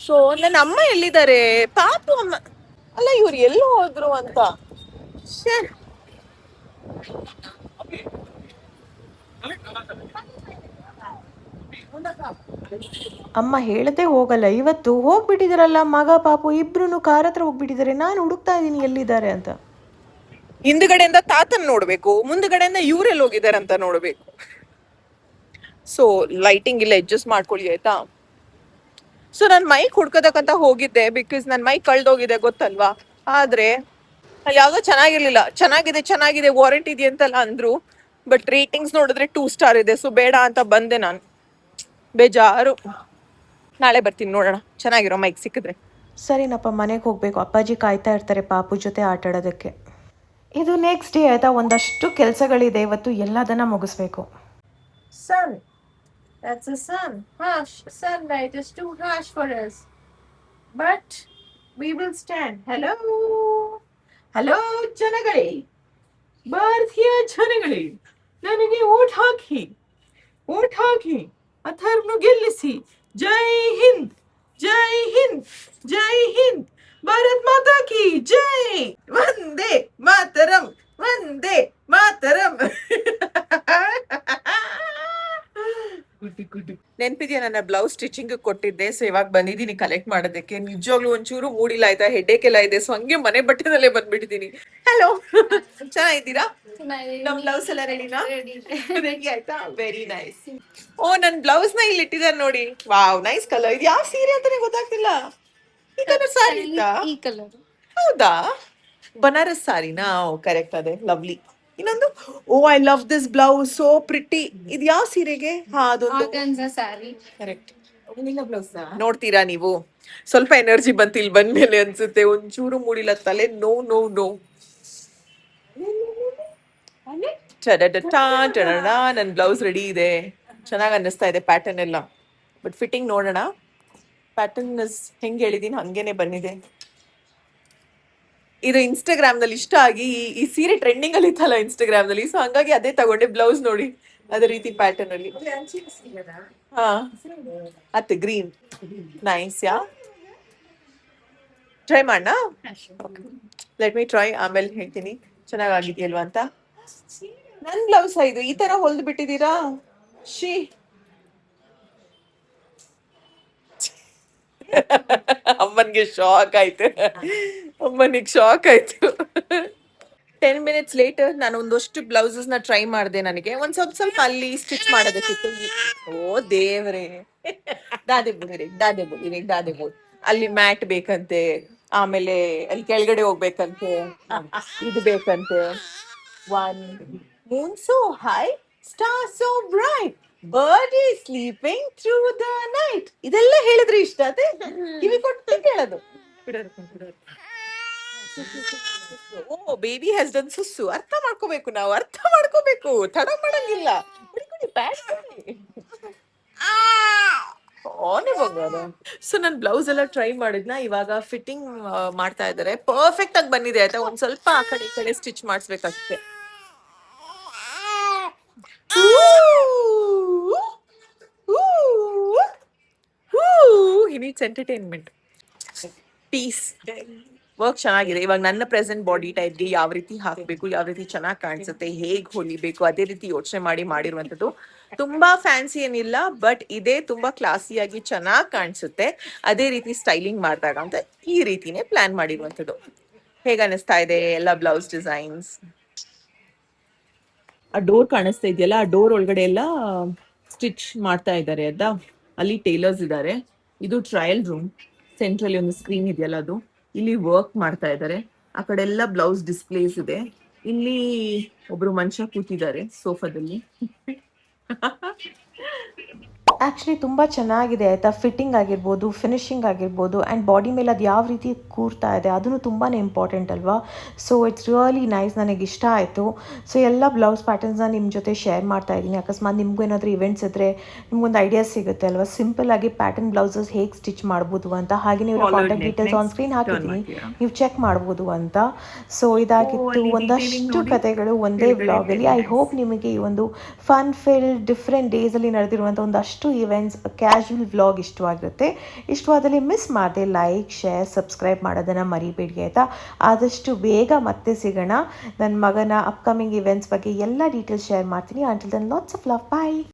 ಸೊ ನನ್ನ ಅಮ್ಮ ಎಲ್ಲಿದ್ದಾರೆ? ಪಾಪು ಅಮ್ಮ. ಅಲ್ಲ ಇವ್ರು ಎಲ್ಲಿ ಹೋದ್ರು ಅಂತ. ಶ್ಯೇ. ಅಮ್ಮ ಹೇಳದೆ ಹೋಗಲ್ಲ. ಇವತ್ತು ಹೋಗ್ಬಿಟ್ಟಿದಾರಲ್ಲ ಮಗ ಪಾಪು ಇಬ್ರು ಕಾರ್ ಹತ್ರ ಹೋಗ್ಬಿಟ್ಟಿದ್ದಾರೆ. ನಾನು ಹುಡುಕ್ತಾ ಇದ್ದೀನಿ ಎಲ್ಲಿದ್ದಾರೆ ಅಂತ. ಹಿಂದ್ಗಡೆಯಿಂದ ತಾತನ್ ನೋಡ್ಬೇಕು, ಮುಂದ್ಗಡೆಯಿಂದ ಇವ್ರೆಲ್ಲಿ ಹೋಗಿದ್ದಾರೆ ಅಂತ ನೋಡ್ಬೇಕು. ಸೊ ಲೈಟಿಂಗ್ ಇಲ್ಲ ಅಡ್ಜಸ್ಟ್ ಮಾಡ್ಕೊಳ್ಳಿ ಆಯ್ತಾ. ಸೊ ನಾನು ಮೈಕ್ ಹುಡ್ಕೋದಕ್ಕಂತ ಹೋಗಿದ್ದೆ, ಬಿಕಾಸ್ ನನ್ನ ಮೈಕ್ ಕಳ್ದೋಗಿದೆ ಗೊತ್ತಲ್ವಾ. ಆದ್ರೆ ಅಲ್ಲಿ ಯಾವ್ದೋ ಚೆನ್ನಾಗಿದೆ ವಾರಂಟಿ ಇದೆ ಅಂತೆಲ್ಲ ಅಂದ್ರು. ಬಟ್ ರೇಟಿಂಗ್ಸ್ ನೋಡಿದ್ರೆ 2 ಸ್ಟಾರ್ ಇದೆ. ಸೊ ಬೇಡ ಅಂತ ಬಂದೆ ನಾನು. ಬೇಜಾರು. ನಾಳೆ ಬರ್ತೀನಿ ನೋಡೋಣ ಚೆನ್ನಾಗಿರೋ ಮೈಕ್ ಸಿಕ್ಕಿದ್ರೆ. ಸರಿನಪ್ಪ ಮನೆಗೆ ಹೋಗ್ಬೇಕು. ಅಪ್ಪಾಜಿ ಕಾಯ್ತಾ ಇರ್ತಾರೆ ಪಾಪು ಜೊತೆ ಆಟ ಆಡೋದಕ್ಕೆ. ಇದು ನೆಕ್ಸ್ಟ್ ಡೇ ಆಯ್ತಾ. ಒಂದಷ್ಟು ಕೆಲಸಗಳಿದೆ ಇವತ್ತು, ಎಲ್ಲದನ್ನ ಮುಗಿಸ್ಬೇಕು. Sun. That's a sun. Harsh. Sunlight is too harsh for us. But we will stand. Hello. Hello, ಜನಗಳೇ. ಭಾರತೀಯ ಜನಗಳೇ. ನನಗೆ ಓಟ್ ಹಾಕಿ. ಅಥರ್ವ್ನು ಗೆಲ್ಲಿಸಿ. ಜೈ ಹಿಂದ್. ಜೈ ಹಿಂದ್. ಜೈ ಹಿಂದ್. ಭಾರತ್ ಮಾತಾ ಕಿ ಜೈ. ವಂದೇ ಮಾತರಂ. ವಂದೇ ಮಾತರಂ. ನೆನ್ಪಿದ್ಯಾ ನನ್ನ ಬ್ಲೌಸ್ ಸ್ಟಿಚಿಂಗ್ ಕೊಟ್ಟಿದ್ದೆ. ಸೊ ಇವಾಗ ಬಂದಿದ್ದೀನಿ ಕಲೆಕ್ಟ್ ಮಾಡೋದಕ್ಕೆ. ನಿಜವಾಗ್ಲೂ ಒಂಚೂರು ಮೂಡಿಲ್ಲ ಆಯ್ತಾ. ಹೆಡ್ಡೇಕ್ ಎಲ್ಲ ಇದೆ. ಸೊ ಹಂಗೆ ಮನೆ ಬಟ್ಟೆನಲ್ಲೇ ಬಂದ್ಬಿಟ್ಟಿದ್ದೀನಿ. ಹಲೋ ಚೆನ್ನಾಗಿದ್ದೀರಾ? ನಮ್ ಬ್ಲೌಸ್ ಎಲ್ಲ ರೆಡಿನಾ? ರೆಡಿ ಆಯ್ತಾ? Very nice. ಓ ನನ್ ಬ್ಲೌಸ್ ನ ಇಲ್ಲಿ ಇಟ್ಟಿದ್ದಾರೆ ನೋಡಿ. Wow nice colour. ಇದು ಯಾವ ಸೀರೆ ಅಂತಾನೆ ಗೊತ್ತಾಗ್ತಿಲ್ಲ. ಈ ಕಲರ್ ಸಾರಿ ಇತ್ತಾ? ಈ ಕಲರ್ ಹೌದಾ? ಬನಾರಸ್ ಸಾರಿನಾ? ಕರೆಕ್ಟ್ ಅದೇ ಲವ್ಲಿ. ಇನ್ನೊಂದು oh I love this blouse so pretty. ಇದು ಯಾವ ಸೀರೆಗೆ? ಅದೊಂದು ಆರ್ಗನ್ಸಾ ಸ್ಯಾರಿ. ಕರೆಕ್ಟ್. ನೋಡ್ತೀರಾ ನೀವು? ಸ್ವಲ್ಪ ಎನರ್ಜಿ ಬಂತು ಇಲ್ಲಿ ಬಂದ್ಮೇಲೆ ಅನ್ಸುತ್ತೆ. ಒಂಚೂರು ಮೂಡಿಲ್ಲ ತಲೆ. No no no. ನನ್ ಬ್ಲೌಸ್ ರೆಡಿ ಇದೆ. ಚೆನ್ನಾಗಿ ಅನ್ನಿಸ್ತಾ ಇದೆ ಪ್ಯಾಟರ್ನ್ ಎಲ್ಲ. ಬಟ್ ಫಿಟ್ಟಿಂಗ್ ನೋಡೋಣ. ಪ್ಯಾಟರ್ನ್ ಹೆಂಗೆ ಹೇಳಿದೀನಿ ಹಂಗೇನೆ ಬಂದಿದೆ. ಇದು ಇನ್ಸ್ಟಾಗ್ರಾಮ್ ನಲ್ಲಿ ಇಷ್ಟ ಆಗಿ ಈ ಸೀರೆ ಟ್ರೆಂಡಿಂಗ್ ಅಲ್ಲಿ ಇತ್ತಲ್ಲ ಇನ್ಸ್ಟಾಗ್ರಾಮ್ ನಲ್ಲಿ. ಸೊ ಹಂಗಾಗಿ ಅದೇ ತಗೊಂಡೆ. ಬ್ಲೌಸ್ ನೋಡಿ ಅದೇ ರೀತಿ ಪ್ಯಾಟರ್ನ್ ಅಲ್ಲಿ. ಹಾ ಅತ್ತೆ ಗ್ರೀನ್ ನೈಸ್. ಯಾ ಟ್ರೈ ಮಾಡೋಣ. Let me try. ಆಮೇಲೆ ಹೇಳ್ತೀನಿ ಚೆನ್ನಾಗಿದೆಯಲ್ವಾ ಅಂತ. ನನ್ ಬ್ಲೌಸ್ ಇದು ಈ ತರ ಹೊಲ್ದು ಬಿಟ್ಟಿದ್ದೀರಾ? ಶೀ ಅಮ್ಮನ್ಗೆ ಶಾಕ್ ಆಯ್ತು. ಅಮ್ಮನಿಗೆ ಶಾಕ್ ಆಯ್ತು. 10 minutes ಲೇಟರ್ ನಾನು ಒಂದಷ್ಟು ಬ್ಲೌಸಸ್ ನ ಟ್ರೈ ಮಾಡಿದೆ. ನನಗೆ ಒಂದ್ ಸ್ವಲ್ಪ ಅಲ್ಲಿ ಸ್ಟಿಚ್ ಮಾಡೋದಕ್ಕಿತ್ತು. ಓ ದೇವ್ರೆ. ದಾದೆ ಬೋಲ್ ಅಲ್ಲಿ ಮ್ಯಾಟ್ ಬೇಕಂತೆ. ಆಮೇಲೆ ಅಲ್ಲಿ ಕೆಳಗಡೆ ಹೋಗ್ಬೇಕಂತೆ. ಇದು ಬೇಕಂತೆ. One moon so high star so bright bird is sleeping through the night. ಇದೆಲ್ಲ ಹೇಳಿದ್ರೆ ಇಷ್ಟ ಅದೇ ಕಿವಿ ಕೊಟ್ಟು ಕೇಳೋದು. ಓ ಬೇಬಿ ಹ್ಯಾಸ್ ಡನ್ ಸುಸ್ಸು. ಅರ್ಥ ಮಾಡ್ಕೋಬೇಕು ನಾವು. ತಡ ಮಾಡಂಗಿಲ್ಲ. ಸೊ ನನ್ ಬ್ಲೌಸ್ ಎಲ್ಲ ಟ್ರೈ ಮಾಡಿದ್ನ. ಇವಾಗ ಫಿಟ್ಟಿಂಗ್ ಮಾಡ್ತಾ ಇದಾರೆ. ಪರ್ಫೆಕ್ಟ್ ಆಗಿ ಬಂದಿದೆ ಆಯ್ತಾ. ಒಂದ್ ಸ್ವಲ್ಪ ಆ ಕಡೆ ಈ ಕಡೆ ಸ್ಟಿಚ್ ಮಾಡಿಸ್ಬೇಕಷ್ಟೇ. He needs entertainment. Peace. Work ಚೆನ್ನಾಗಿದೆ. ಇವಾಗ ನನ್ನ ಪ್ರೆಸೆಂಟ್ ಬಾಡಿ ಟೈಪ್ಗೆ ಯಾವ ರೀತಿ ಹಾಕಬೇಕು, ಯಾವ ರೀತಿ ಚೆನ್ನಾಗಿ ಕಾಣಿಸುತ್ತೆ, ಹೇಗೆ ಹೊಲಿಬೇಕು, ಅದೇ ರೀತಿ ಯೋಚನೆ ಮಾಡಿರುವಂಥದ್ದು. ತುಂಬಾ ಫ್ಯಾನ್ಸಿ ಏನಿಲ್ಲ, ಬಟ್ ಇದೇ ತುಂಬಾ ಕ್ಲಾಸಿಯಾಗಿ ಚೆನ್ನಾಗಿ ಕಾಣಿಸುತ್ತೆ. ಅದೇ ರೀತಿ ಸ್ಟೈಲಿಂಗ್ ಮಾಡಿದಾಗ ಅಂತ ಈ ರೀತಿನೇ ಪ್ಲಾನ್ ಮಾಡಿರುವಂಥದ್ದು. ಹೇಗೆ ಅನಿಸ್ತಾ ಇದೆ ಎಲ್ಲ ಬ್ಲೌಸ್ ಡಿಸೈನ್ಸ್? ಆ ಡೋರ್ ಕಾಣಿಸ್ತಾ ಇದೆಯಲ್ಲ, ಆ ಡೋರ್ ಒಳಗಡೆ ಎಲ್ಲ ಸ್ಟಿಚ್ ಮಾಡ್ತಾ ಇದ್ದಾರೆ ಆಯ್ತಾ. ಅಲ್ಲಿ ಟೇಲರ್ಸ್ ಇದ್ದಾರೆ. ಇದು ಟ್ರಯಲ್ ರೂಮ್. ಸೆಂಟ್ರಲ್ಲಿ ಒಂದು ಸ್ಕ್ರೀನ್ ಇದೆಯಲ್ಲ ಅದು. ಇಲ್ಲಿ ವರ್ಕ್ ಮಾಡ್ತಾ ಇದ್ದಾರೆ. ಆ ಕಡೆ ಎಲ್ಲ ಬ್ಲೌಸ್ ಡಿಸ್ಪ್ಲೇಸ್ ಇದೆ. ಇಲ್ಲಿ ಒಬ್ರು ಮನುಷ್ಯ ಕೂತಿದ್ದಾರೆ ಸೋಫಾದಲ್ಲಿ. ಆ್ಯಕ್ಚುಲಿ ತುಂಬ ಚೆನ್ನಾಗಿದೆ ಆಯಿತಾ. ಫಿಟ್ಟಿಂಗ್ ಆಗಿರ್ಬೋದು, ಫಿನಿಶಿಂಗ್ ಆಗಿರ್ಬೋದು, ಆ್ಯಂಡ್ ಬಾಡಿ ಮೇಲೆ ಅದು ಯಾವ ರೀತಿ ಕೂರ್ತಾ ಇದೆ ಅದನ್ನು ತುಂಬಾ ಇಂಪಾರ್ಟೆಂಟ್ ಅಲ್ವಾ. ಸೊ ಇಟ್ಸ್ ರಿಯಲಿ ನೈಸ್, ನನಗೆ ಇಷ್ಟ ಆಯಿತು. ಸೊ ಎಲ್ಲ ಬ್ಲೌಸ್ ಪ್ಯಾಟರ್ನ್ಸ್ನ ನಿಮ್ಮ ಜೊತೆ ಶೇರ್ ಮಾಡ್ತಾ ಇದ್ದೀನಿ. ಅಕಸ್ಮಾತ್ ನಿಮಗೂ ಏನಾದರೂ ಇವೆಂಟ್ಸ್ ಇದ್ದರೆ ನಿಮ್ಗೊಂದು ಐಡಿಯಾ ಸಿಗುತ್ತೆ ಅಲ್ವಾ, ಸಿಂಪಲ್ ಆಗಿ ಪ್ಯಾಟರ್ನ್ ಬ್ಲೌಸಸ್ ಹೇಗೆ ಸ್ಟಿಚ್ ಮಾಡ್ಬೋದು ಅಂತ. ಹಾಗೆ ನೀವು ಕಾಂಟ್ಯಾಕ್ಟ್ ಡೀಟೇಲ್ಸ್ ಆನ್ ಸ್ಕ್ರೀನ್ ಹಾಕಿದ್ದೀನಿ, ನೀವು ಚೆಕ್ ಮಾಡ್ಬೋದು ಅಂತ. ಸೊ ಇದಾಗಿತ್ತು ಒಂದಷ್ಟು ಕತೆಗಳು ಒಂದೇ ವ್ಲಾಗಲ್ಲಿ. ಐ ಹೋಪ್ ನಿಮಗೆ ಈ ಒಂದು ಫನ್ ಫಿಲ್ ಡಿಫ್ರೆಂಟ್ ಡೇಸಲ್ಲಿ ನಡೆದಿರುವಂಥ ಒಂದಷ್ಟು ಇವೆಂಟ್ಸ್ ಕ್ಯಾಶುವಲ್ ವ್ಲಾಗ್ ಇಷ್ಟವಾಗಿರುತ್ತೆ. ಇಷ್ಟವಾದಲ್ಲಿ ಮಿಸ್ ಮಾಡದೆ ಲೈಕ್, ಶೇರ್, ಸಬ್ಸ್ಕ್ರೈಬ್ ಮಾಡೋದನ್ನು ಮರಿಬೇಡಿ ಆಯಿತಾ. ಆದಷ್ಟು ಬೇಗ ಮತ್ತೆ ಸಿಗೋಣ. ನನ್ನ ಮಗನ ಅಪ್ಕಮಿಂಗ್ ಇವೆಂಟ್ಸ್ ಬಗ್ಗೆ ಎಲ್ಲ ಡೀಟೇಲ್ಸ್ ಶೇರ್ ಮಾಡ್ತೀನಿ. Until then lots of love. Bye.